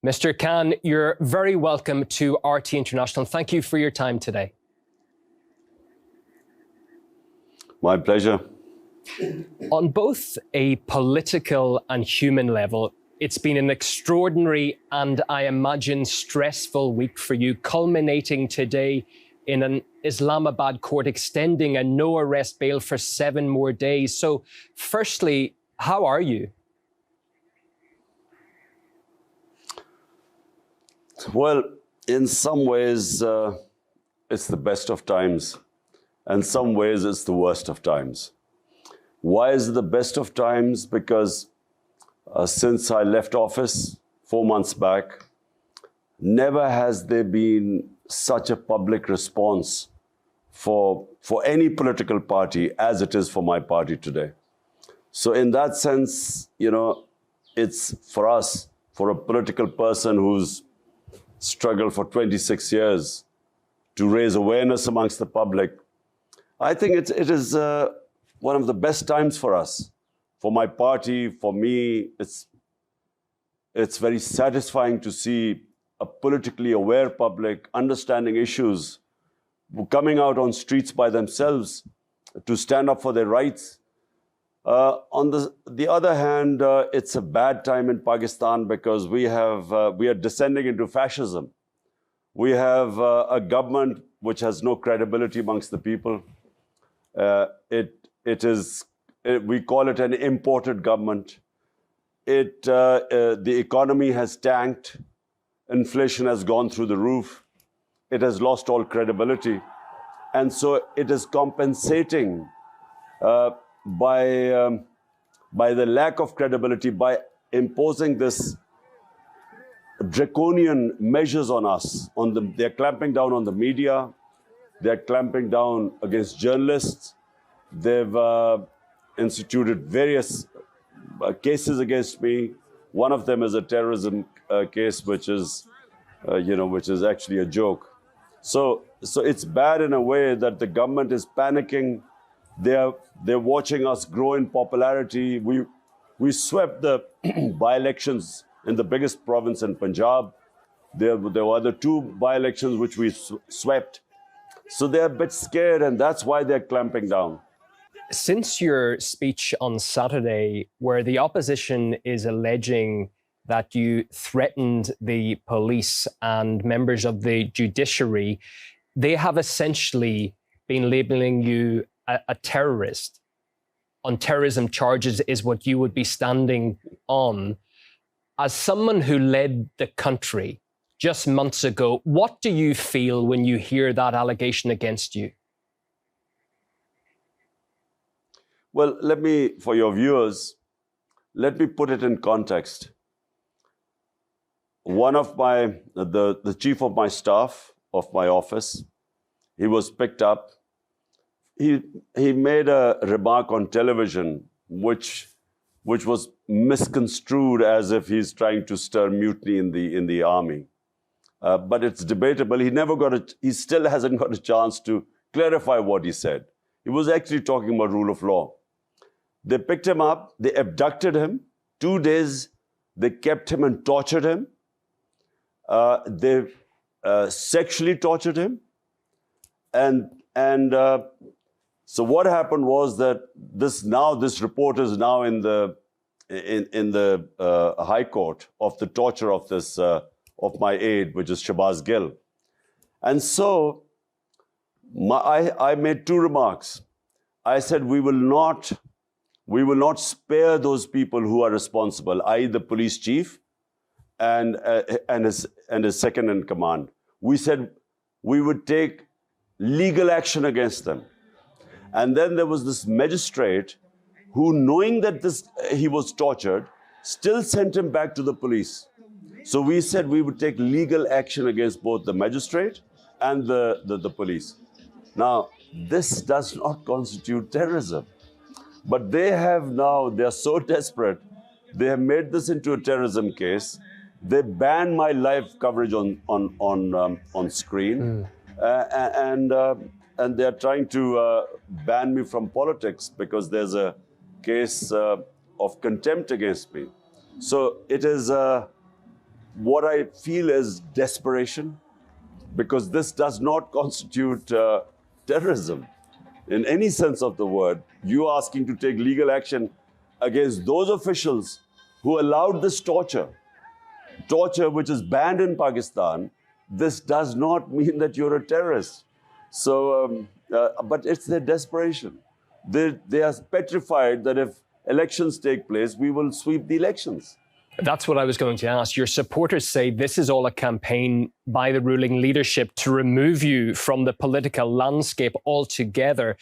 Mr. Khan, you're very welcome to RT International. Thank you for your time today. My pleasure. On both a political and human level, it's been an extraordinary and, I imagine, stressful week for you, culminating today in an Islamabad court extending a no-arrest bail for 7 more days. So, firstly, how are you? Well, in some ways, it's the best of times. And some ways, it's the worst of times. Why is it the best of times? Because since I left office 4 months back, never has there been such a public response for any political party as it is for my party today. So in that sense, you know, it's for us, for a political person who's struggled for 26 years to raise awareness amongst the public, I think it is one of the best times for us, for my party, for me. It's very satisfying to see a politically aware public understanding issues, coming out on streets by themselves to stand up for their rights. On the other hand, it's a bad time in Pakistan because we are descending into fascism. We have a government which has no credibility amongst the people. We call it an imported government. The economy has tanked. Inflation has gone through the roof. It has lost all credibility. And so it is compensating by the lack of credibility, by imposing this draconian measures on us. They're clamping down on the media. They're clamping down against journalists. They've instituted various cases against me. One of them is a terrorism case, which is actually a joke. So it's bad in a way that the government is panicking. They're watching us grow in popularity. We swept the by-elections in the biggest province in Punjab. There were the 2 by-elections which we swept. So they're a bit scared, and that's why they're clamping down. Since your speech on Saturday, where the opposition is alleging that you threatened the police and members of the judiciary, they have essentially been labeling you a terrorist. On terrorism charges is what you would be standing on. As someone who led the country just months ago, what do you feel when you hear that allegation against you? Well, for your viewers, let me put it in context. One of the chief of my staff, of my office, he was picked up. He made a remark on television, which was misconstrued as if he's trying to stir mutiny in the army. But it's debatable. He still hasn't got a chance to clarify what he said. He was actually talking about rule of law. They picked him up, they abducted him. 2 days, they kept him and tortured him. They sexually tortured him. So what happened was that this report is now in the High Court of the torture of this of my aide, which is Shahbaz Gill. And so I made 2 remarks. I said we will not spare those people who are responsible, i.e. the police chief and his second in command. We said we would take legal action against them. And then there was this magistrate who, knowing that he was tortured, still sent him back to the police. So we said we would take legal action against both the magistrate and the police. Now, this does not constitute terrorism. But they're so desperate, they have made this into a terrorism case. They banned my live coverage on screen. And they're trying to ban me from politics because there's a case of contempt against me. So it is what I feel is desperation, because this does not constitute terrorism in any sense of the word. You asking to take legal action against those officials who allowed this torture which is banned in Pakistan, this does not mean that you're a terrorist. So, but it's their desperation. They are petrified that if elections take place, we will sweep the elections. That's what I was going to ask. Your supporters say this is all a campaign by the ruling leadership to remove you from the political landscape altogether.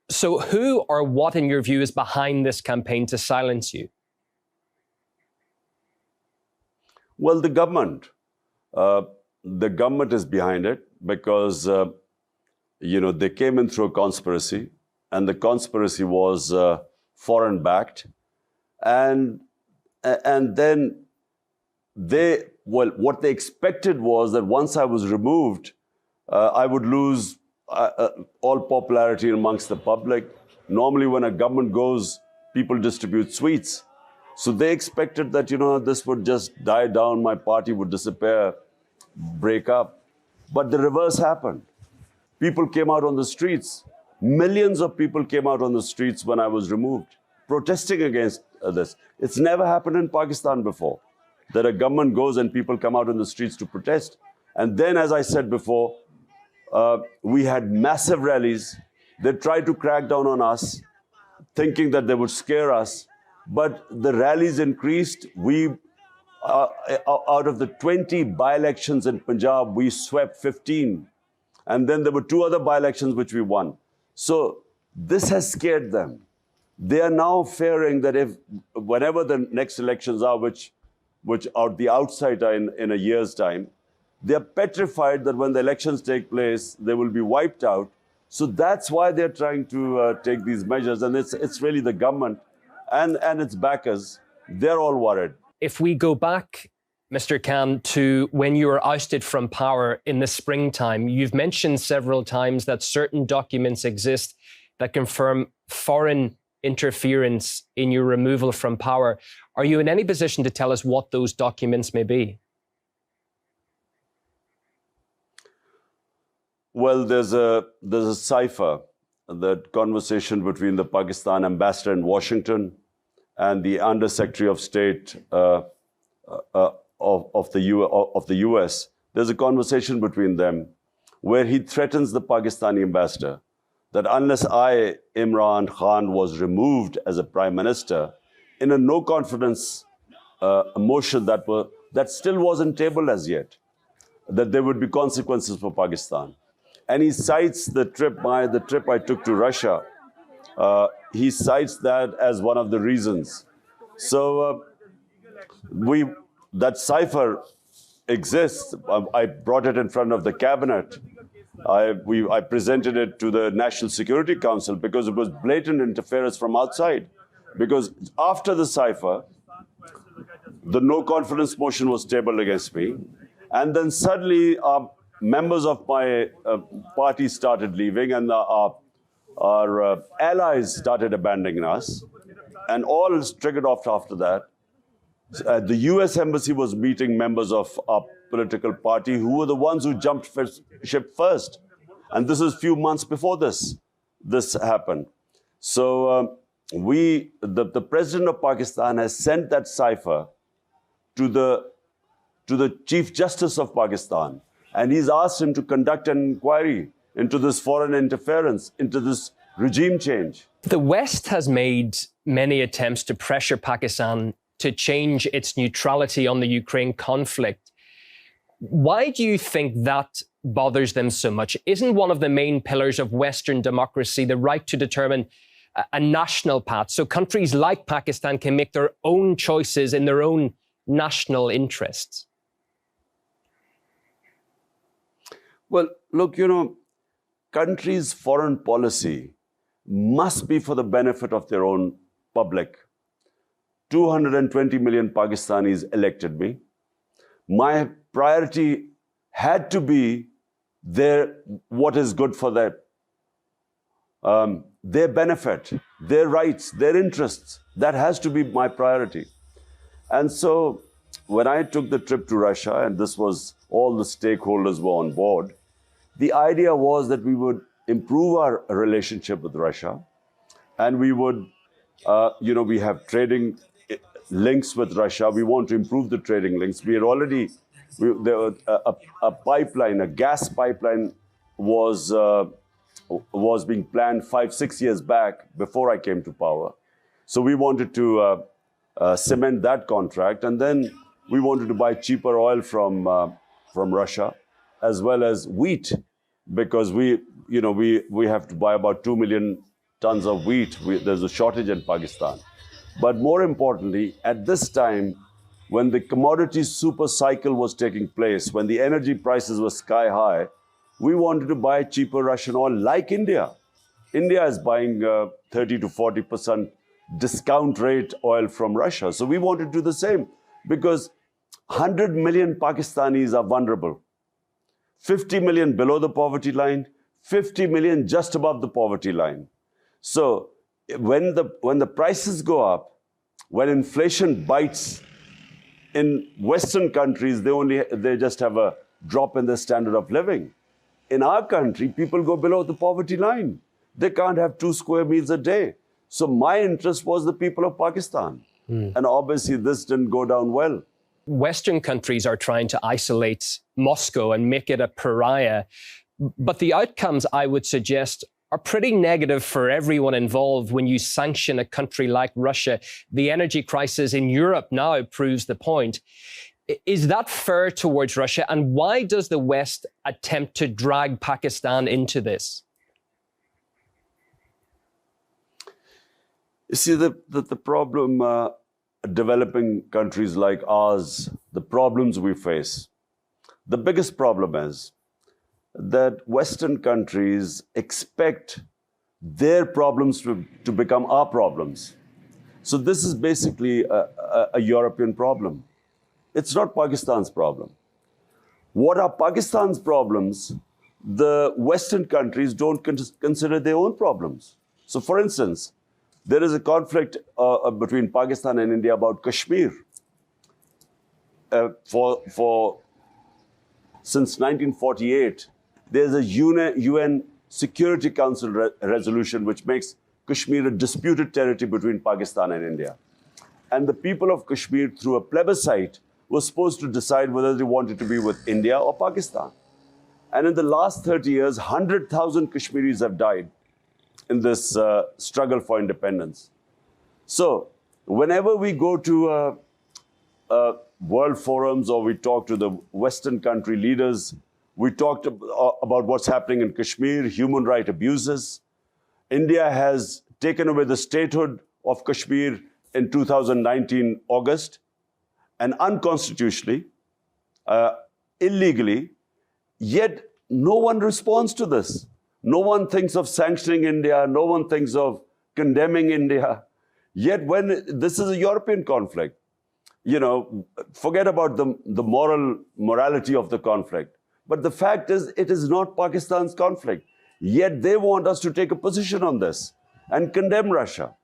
So who or what, in your view, is behind this campaign to silence you? Well, the government. The government is behind it because, they came in through a conspiracy, and the conspiracy was foreign-backed. And then what they expected was that once I was removed, I would lose all popularity amongst the public. Normally, when a government goes, people distribute sweets. So they expected that, this would just die down, my party would disappear, break up. But the reverse happened. People came out on the streets. Millions of people came out on the streets when I was removed, protesting against this. It's never happened in Pakistan before, that a government goes and people come out on the streets to protest. And then, as I said before, we had massive rallies. They tried to crack down on us, thinking that they would scare us. But the rallies increased. Out of the 20 by-elections in Punjab, we swept 15. And then there were 2 other by-elections which we won. So this has scared them. They are now fearing that whenever the next elections are, which are the outside are in a year's time, they are petrified that when the elections take place, they will be wiped out. So that's why they're trying to take these measures. And it's really the government and its backers. They're all worried. If we go back, Mr. Khan, to when you were ousted from power in the springtime, you've mentioned several times that certain documents exist that confirm foreign interference in your removal from power. Are you in any position to tell us what those documents may be? Well, there's a cipher, that conversation between the Pakistan ambassador in Washington and the Undersecretary of State of the US. There's a conversation between them where he threatens the Pakistani ambassador that unless I, Imran Khan, was removed as a prime minister in a no-confidence motion that still wasn't tabled as yet, that there would be consequences for Pakistan. And he cites the trip I took to Russia. He cites that as one of the reasons. So that cipher exists. I brought it in front of the cabinet. I presented it to the National Security Council because it was blatant interference from outside. Because after the cipher, the no-confidence motion was tabled against me. And then suddenly, members of my party started leaving, and our allies started abandoning us. And all is triggered off after that. The US Embassy was meeting members of our political party who were the ones who jumped ship first. And this is a few months before this happened. So the president of Pakistan has sent that cipher to the Chief Justice of Pakistan. And he's asked him to conduct an inquiry into this foreign interference, into this regime change. The West has made many attempts to pressure Pakistan to change its neutrality on the Ukraine conflict. Why do you think that bothers them so much? Isn't one of the main pillars of Western democracy the right to determine a national path, so countries like Pakistan can make their own choices in their own national interests? Well, look, countries' foreign policy must be for the benefit of their own public. 220 million Pakistanis elected me. My priority had to be what is good for their benefit, their rights, their interests. That has to be my priority. And so when I took the trip to Russia, and this was all the stakeholders were on board, the idea was that we would improve our relationship with Russia, and we would, we have trading links with Russia. We want to improve the trading links. We had already, there was a pipeline, a gas pipeline was being planned 5-6 years back before I came to power. So we wanted to cement that contract, and then we wanted to buy cheaper oil from Russia, as well as wheat, because we have to buy about 2 million tons of wheat. There's a shortage in Pakistan. But more importantly, at this time, when the commodity super cycle was taking place, when the energy prices were sky high, we wanted to buy cheaper Russian oil like India. India is buying 30 to 40% discount rate oil from Russia. So we wanted to do the same, because 100 million Pakistanis are vulnerable. 50 million below the poverty line, 50 million just above the poverty line. So when the prices go up, when inflation bites in Western countries, they just have a drop in their standard of living. In our country, people go below the poverty line. They can't have 2 square meals a day. So my interest was the people of Pakistan. And obviously this didn't go down well. Western countries are trying to isolate Moscow and make it a pariah. But the outcomes, I would suggest, are pretty negative for everyone involved when you sanction a country like Russia. The energy crisis in Europe now proves the point. Is that fair towards Russia? And why does the West attempt to drag Pakistan into this? You see, the problem, developing countries like ours, the problems we face, the biggest problem is that Western countries expect their problems to become our problems. So this is basically a European problem. It's not Pakistan's problem. What are Pakistan's problems? The Western countries don't consider their own problems. So for instance, there is a conflict between Pakistan and India about Kashmir. Since 1948, there's a UN Security Council resolution which makes Kashmir a disputed territory between Pakistan and India. And the people of Kashmir, through a plebiscite, were supposed to decide whether they wanted to be with India or Pakistan. And in the last 30 years, 100,000 Kashmiris have died in this struggle for independence. So whenever we go to world forums or we talk to the Western country leaders, we talked about what's happening in Kashmir, human rights abuses. India has taken away the statehood of Kashmir in 2019 August, and unconstitutionally, illegally, yet no one responds to this. No one thinks of sanctioning India, no one thinks of condemning India. Yet when this is a European conflict, forget about the morality of the conflict. But the fact is, it is not Pakistan's conflict. Yet they want us to take a position on this and condemn Russia.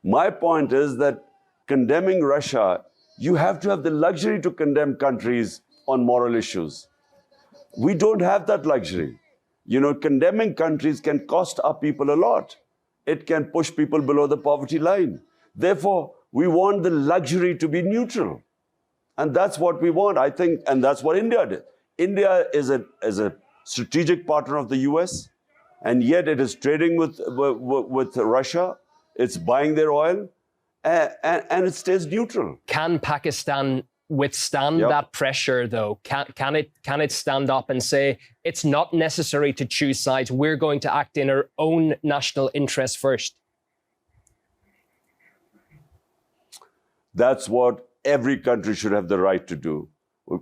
My point is that condemning Russia, you have to have the luxury to condemn countries on moral issues. We don't have that luxury. Condemning countries can cost our people a lot. It can push people below the poverty line. Therefore, we want the luxury to be neutral. And that's what we want, I think, and that's what India did. India is a strategic partner of the US, and yet it is trading with Russia. It's buying their oil, and it stays neutral. Can Pakistan withstand that pressure, though? Can it stand up and say, it's not necessary to choose sides, we're going to act in our own national interest first? That's what every country should have the right to do.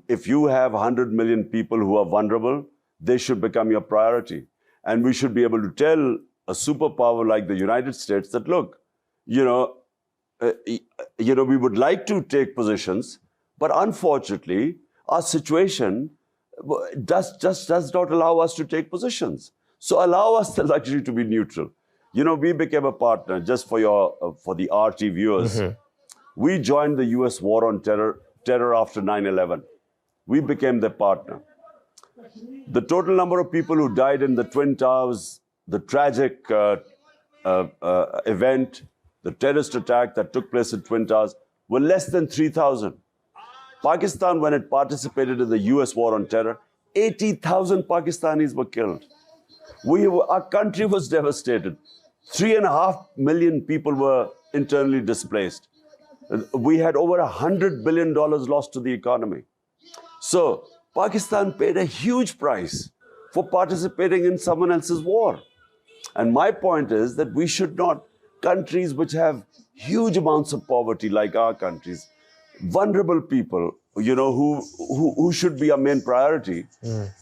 If you have 100 million people who are vulnerable, they should become your priority. And we should be able to tell a superpower like the United States that, look, we would like to take positions, but unfortunately, our situation does not allow us to take positions. So allow us the luxury to be neutral. We became a partner, just for the RT viewers. We joined the US war on terror terror after 9/11. We became their partner. The total number of people who died in the Twin Towers, the tragic event, the terrorist attack that took place in Twin Towers, were less than 3,000. Pakistan, when it participated in the US war on terror, 80,000 Pakistanis were killed. Our country was devastated. 3.5 million people were internally displaced. We had over $100 billion lost to the economy. So Pakistan paid a huge price for participating in someone else's war. And my point is that we should not, countries which have huge amounts of poverty like our countries, vulnerable people, you know, who should be our main priority,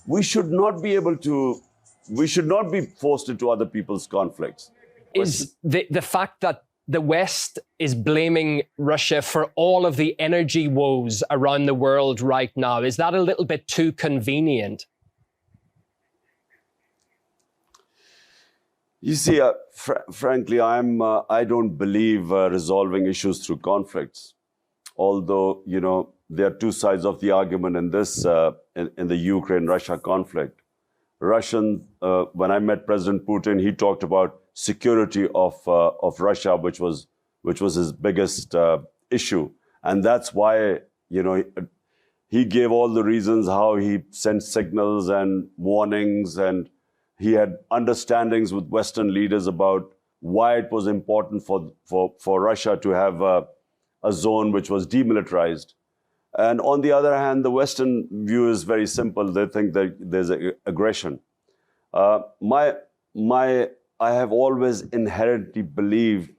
we should not be forced into other people's conflicts. Is the fact that the West is blaming Russia for all of the energy woes around the world right now, is that a little bit too convenient? You see, frankly, I don't believe resolving issues through conflicts. Although, you know, there are two sides of the argument in this, in the Ukraine-Russia conflict. When I met President Putin, he talked about security of Russia, which was his biggest issue, and that's why, you know, he gave all the reasons how he sent signals and warnings, and he had understandings with Western leaders about why it was important for Russia to have a zone which was demilitarized. And on the other hand, the Western view is very simple. They think that there's aggression. I have always inherently believed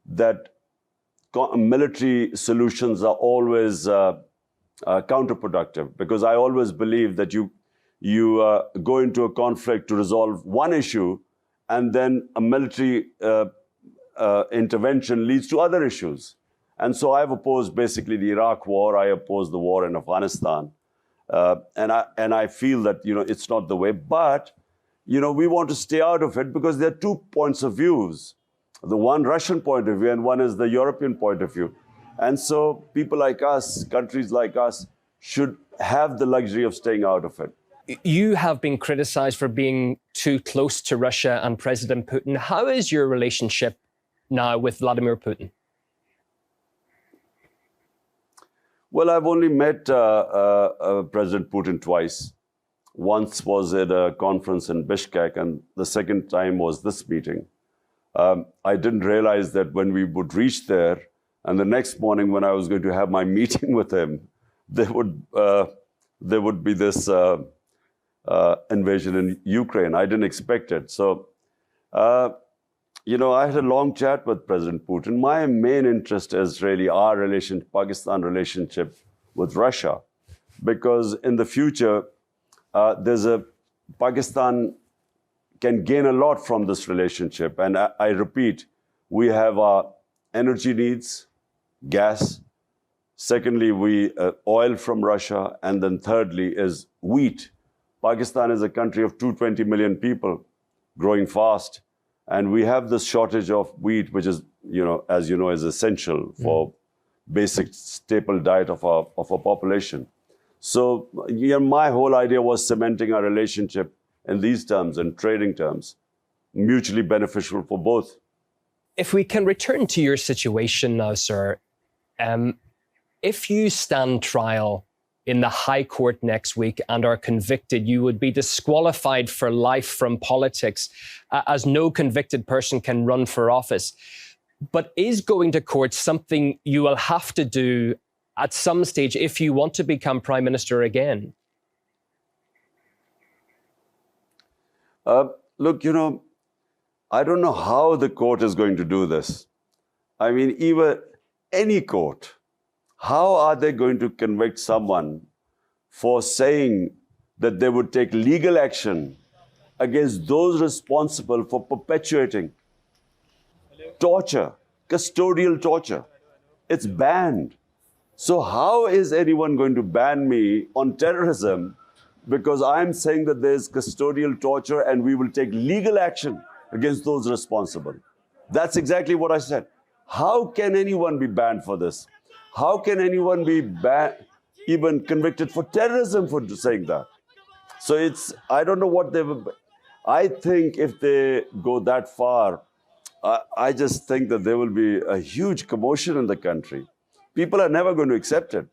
that military solutions are always counterproductive, because I always believe that you go into a conflict to resolve one issue, and then a military intervention leads to other issues. And so I've opposed basically the Iraq war. I opposed the war in Afghanistan. And I feel that, you know, it's not the way. But, you know, we want to stay out of it because there are two points of views. The one Russian point of view and one is the European point of view. And so people like us, countries like us, should have the luxury of staying out of it. You have been criticized for being too close to Russia and President Putin. How is your relationship now with Vladimir Putin? Well, I've only met President Putin twice. Once was at a conference in Bishkek, and the second time was this meeting. I didn't realize that when we would reach there, and the next morning when I was going to have my meeting with him, there would be this invasion in Ukraine. I didn't expect it. So, you know, I had a long chat with President Putin. My main interest is really our Pakistan relationship with Russia, because in the future, Pakistan can gain a lot from this relationship. And I repeat, we have our energy needs, gas. Secondly, oil from Russia. And then thirdly is wheat. Pakistan is a country of 220 million people, growing fast. And we have this shortage of wheat, which is, you know, as you know, is essential for basic staple diet of our population. So, you know, my whole idea was cementing our relationship in these terms, in trading terms, mutually beneficial for both. If we can return to your situation now, sir, if you stand trial in the High Court next week and are convicted, you would be disqualified for life from politics, as no convicted person can run for office. But is going to court something you will have to do at some stage if you want to become Prime Minister again? Look, you know, I don't know how the court is going to do this. I mean, even any court, how are they going to convict someone for saying that they would take legal action against those responsible for perpetuating torture, custodial torture? It's banned. So how is anyone going to ban me on terrorism because I'm saying that there's custodial torture and we will take legal action against those responsible? That's exactly what I said. How can anyone be banned for this? How can anyone be even convicted for terrorism for saying that? So I don't know what they were. I think if they go that far, I just think that there will be a huge commotion in the country. People are never going to accept it.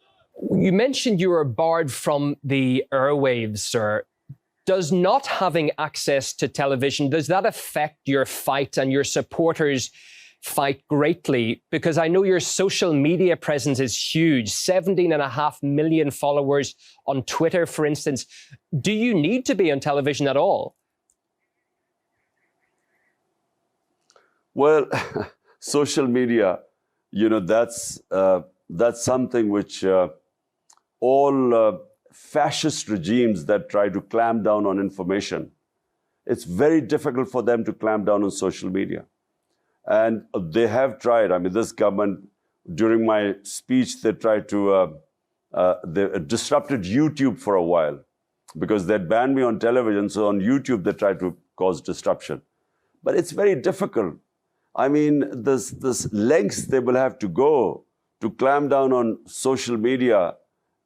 You mentioned you were barred from the airwaves, sir. Does not having access to television, does that affect your fight and your supporters' fight greatly? Because I know your social media presence is huge, 17.5 million followers on Twitter, for instance. Do you need to be on television at all? Well, social media, that's something which all fascist regimes that try to clamp down on information, it's very difficult for them to clamp down on social media. And they have tried. I mean, this government, during my speech, they tried to, they disrupted YouTube for a while because they'd banned me on television. So on YouTube, they tried to cause disruption. But it's very difficult. I mean, this lengths they will have to go to clamp down on social media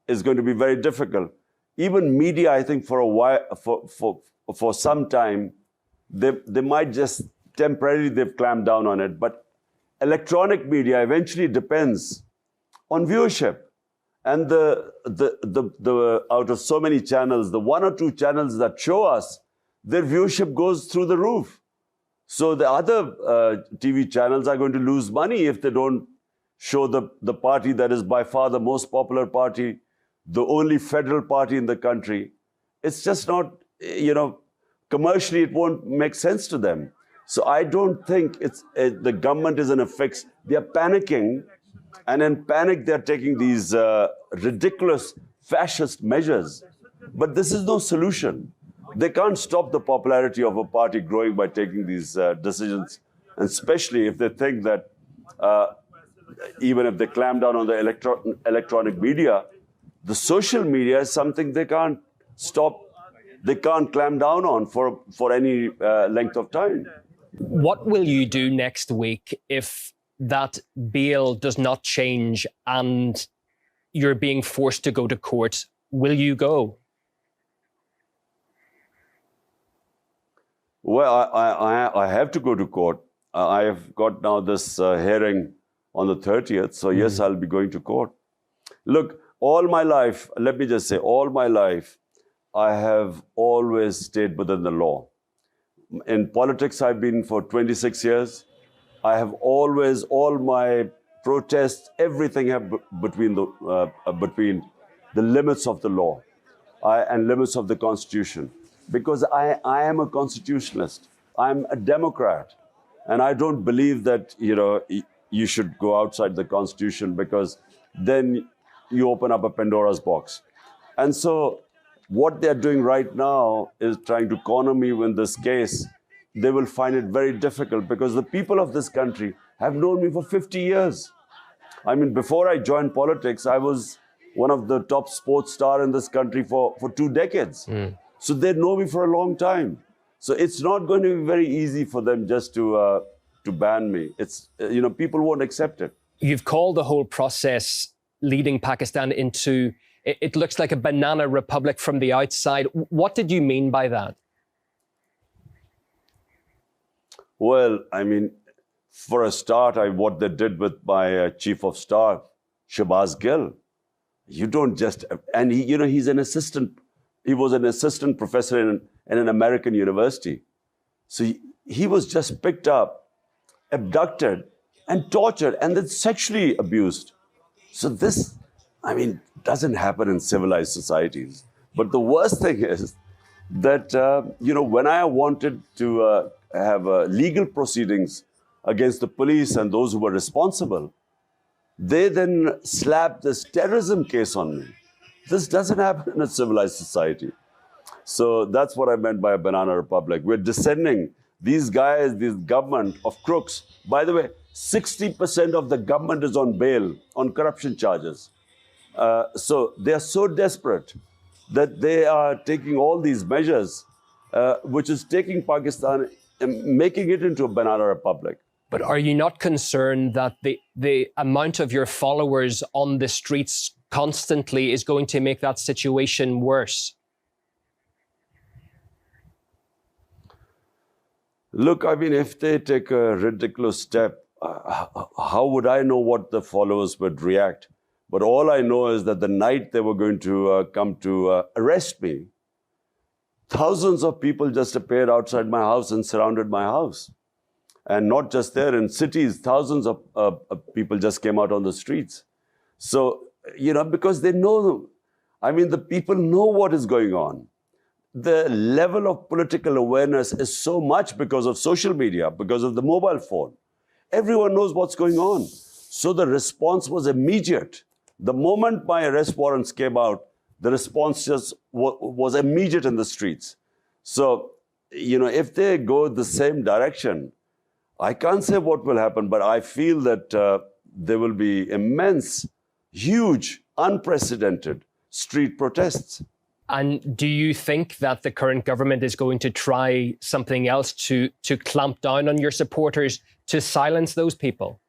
is going to be very difficult. Even media, I think, for a while, for some time, they might just temporarily they've clamped down on it. But electronic media eventually depends on viewership. And the out of so many channels, the 1 or 2 channels that show us, their viewership goes through the roof. So the other TV channels are going to lose money if they don't show the party that is by far the most popular party, the only federal party in the country. It's just not, commercially it won't make sense to them. So I don't think the government is in a fix. They're panicking, and in panic they're taking these ridiculous fascist measures. But this is no solution. They can't stop the popularity of a party growing by taking these decisions, and especially if they think that even if they clamp down on the electronic media, the social media is something they can't stop, they can't clamp down on for any length of time. What will you do next week if that bail does not change and you're being forced to go to court? Will you go? Well, I have to go to court. I have got now this hearing on the 30th. So yes, I'll be going to court. Look, all my life, let me just say, all my life, I have always stayed within the law. In politics, I've been for 26 years. I have always, all my protests, everything have between the limits of the law and limits of the Constitution. Because I am a constitutionalist. I'm a Democrat. And I don't believe that, you should go outside the Constitution, because then you open up a Pandora's box. And so what they're doing right now is trying to corner me in this case. They will find it very difficult because the people of this country have known me for 50 years. I mean, before I joined politics, I was one of the top sports stars in this country for 2 decades. So they know me for a long time. So it's not going to be very easy for them just to ban me. It's, people won't accept it. You've called the whole process leading Pakistan into, it looks like a banana republic from the outside. What did you mean by that? Well, I mean, for a start, what they did with my chief of staff, Shahbaz Gill, you don't just, and he's an assistant. He was an assistant professor in an American university. So he was just picked up, abducted, and tortured, and then sexually abused. So this, doesn't happen in civilized societies. But the worst thing is that, when I wanted to have legal proceedings against the police and those who were responsible, they then slapped this terrorism case on me. This doesn't happen in a civilized society. So that's what I meant by a banana republic. We're descending these guys, this government of crooks. By the way, 60% of the government is on bail, on corruption charges. So they are so desperate that they are taking all these measures, which is taking Pakistan and making it into a banana republic. But are you not concerned that the amount of your followers on the streets constantly is going to make that situation worse? Look, I mean, if they take a ridiculous step, how would I know what the followers would react? But all I know is that the night they were going to come to arrest me, thousands of people just appeared outside my house and surrounded my house. And not just there, in cities, thousands of people just came out on the streets. So, you know, because they know, I mean, the people know what is going on. The level of political awareness is so much because of social media, because of the mobile phone. Everyone knows what's going on. So the response was immediate. The moment my arrest warrants came out, the response just was immediate in the streets. So, you know, if they go the same direction, I can't say what will happen, but I feel that there will be immense, huge, unprecedented street protests. And do you think that the current government is going to try something else to clamp down on your supporters, to silence those people?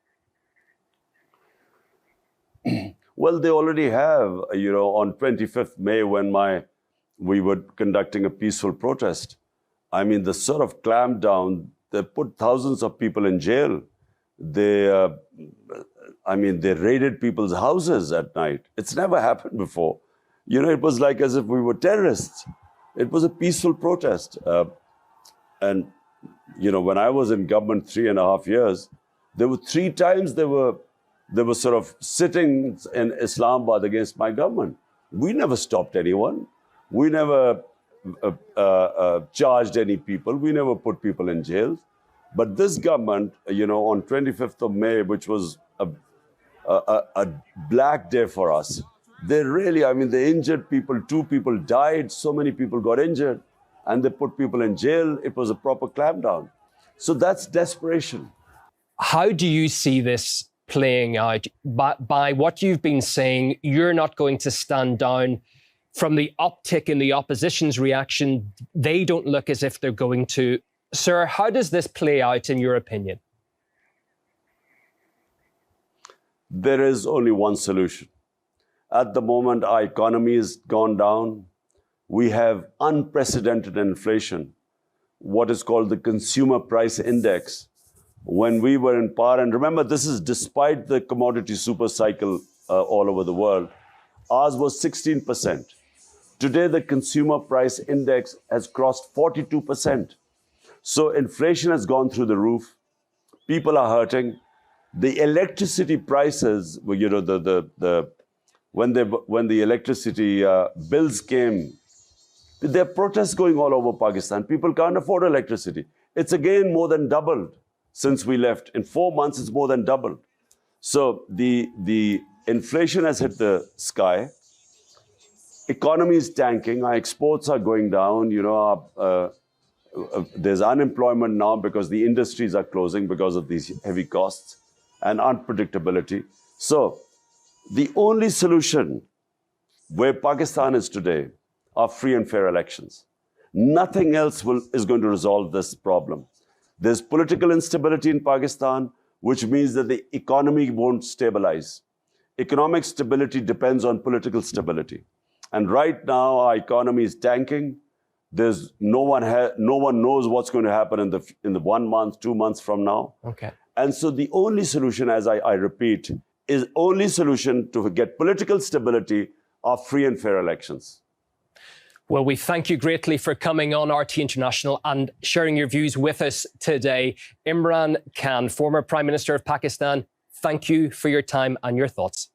Well, they already have, you know, on 25th May when we were conducting a peaceful protest. I mean, the sort of clampdown, they put thousands of people in jail. They raided people's houses at night. It's never happened before. You know, it was like as if we were terrorists. It was a peaceful protest. And, you know, when I was in government 3.5 years, there were 3 times they were sort of sitting in Islamabad against my government. We never stopped anyone. We never charged any people. We never put people in jail. But this government, you know, on 25th of May, which was a black day for us, they really, I mean, they injured people. 2 people died. So many people got injured. And they put people in jail. It was a proper clampdown. So that's desperation. How do you see this playing out? By what you've been saying, you're not going to stand down. From the uptick in the opposition's reaction, they don't look as if they're going to. Sir, how does this play out in your opinion? There is only one solution. At the moment, our economy has gone down. We have unprecedented inflation, what is called the consumer price index. When we were in power, and remember, this is despite the commodity super cycle all over the world, ours was 16%. Today, the consumer price index has crossed 42%. So inflation has gone through the roof. People are hurting. The electricity prices, you know, when the electricity bills came, there are protests going all over Pakistan. People can't afford electricity. It's again more than doubled since we left. In 4 months, it's more than doubled. So the inflation has hit the sky. Economy is tanking. Our exports are going down. You know, there's unemployment now because the industries are closing because of these heavy costs and unpredictability. So the only solution where Pakistan is today are free and fair elections. Nothing else is going to resolve this problem. There's political instability in Pakistan, which means that the economy won't stabilize. Economic stability depends on political stability. And right now, our economy is tanking. There's no one knows what's going to happen in the 1 month, 2 months from now. Okay. And so the only solution, as I repeat, is only solution to get political stability are free and fair elections. Well, we thank you greatly for coming on RT International and sharing your views with us today. Imran Khan, former Prime Minister of Pakistan, thank you for your time and your thoughts.